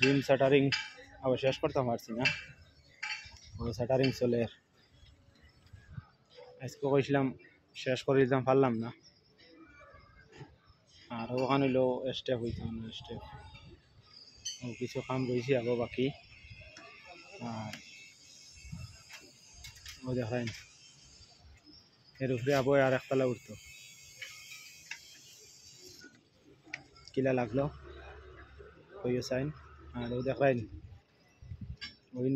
Gym shuttering আবার শেষ করতে পারছি না, শাটারিং চলে। আজকে কইছিলাম শেষ করে দিতাম, পারলাম না। আর ওখানে হইলো স্টেপ হইতাম না, স্টেপ কিছু কাম রয়েছে আরও বাকি। আর ও দেখায় এর উপরে আবো আর একতলা উঠতো, কিলা লাগলো হইও সাইন। আর ও দেখায় ওই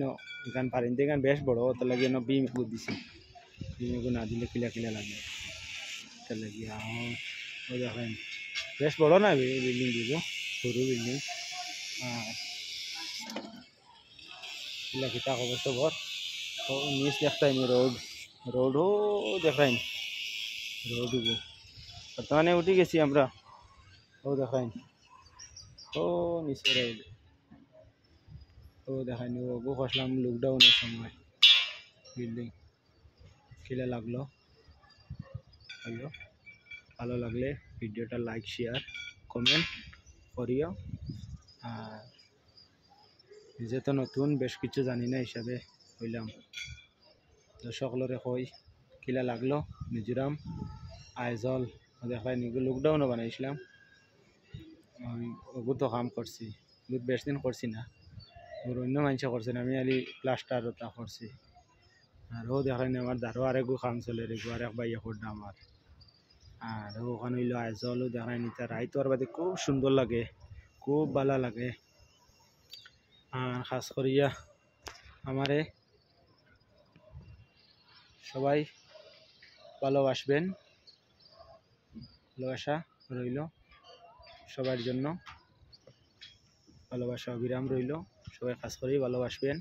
গান পারেন গান বেশ বড়, তো লাগিয়ে বিম এগু দিছি, বিম এগু না দিলে কিলা কিলা লাগে, তো লাগিয়ে ও দেখায় বেশ বড় না বিল্ডিং দিব, সরু বিল্ডিং। আর কিলা কিতা খবর খবর তো নিচ দেখতাই নি, রোড রোডও দেখাই রোড বর্তমানে উঠে গেছি আমরা। ও দেখাই ও নিচে রোড, ও দেখায়নি ওগো খসলাম লকডাউনের সময় বিল্ডিং। কিলা লাগলো হলো, ভালো লাগলে ভিডিওটা লাইক শেয়ার কমেন্ট করিও। আর নিজে তো নতুন, বেশ কিছু জানি না হিসাবে হইলাম, তো সকলরে কই কিলা লাগলো মিজোরাম আইজল দেখায় নি, লকডাউনও বানাইছিলাম, ওগু তো কাম করছি, বেশ দিন করছি না, ওর অন্য মানুষে করছেন, আমি আলি প্লাস্টার ওটা করছি। আর ও দেখায়নি আমার দারো আরেকগু কাম চলে রেগু আর এক বাইয়া করডা আমার। আর ওখানে হইলো আইজলও দেখায়নি, তার রাইতো আর বাদে খুব সুন্দর লাগে, খুব ভালো লাগে। আর খাস করিয়া আমারে সবাই ভালোবাসবেন, ভালোবাসা রইল সবার জন্য, ভালোবাসা অবিরাম রইল, সবাই খাস করেই ভালোবাসবেন।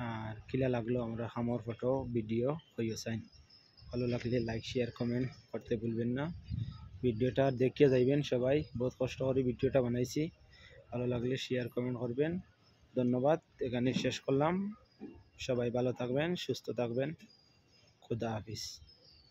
আর কিলা লাগলো আমরা খামর ফটো ভিডিও হইও চাইন, ভালো লাগলে লাইক শেয়ার কমেন্ট করতে ভুলবেন না। ভিডিওটা দেখিয়ে যাইবেন সবাই, বহুত কষ্ট করে ভিডিওটা বানাইছি, ভালো লাগলে শেয়ার কমেন্ট করবেন। ধন্যবাদ, এখানে শেষ করলাম। সবাই ভালো থাকবেন, সুস্থ থাকবেন, খুদা হাফিজ।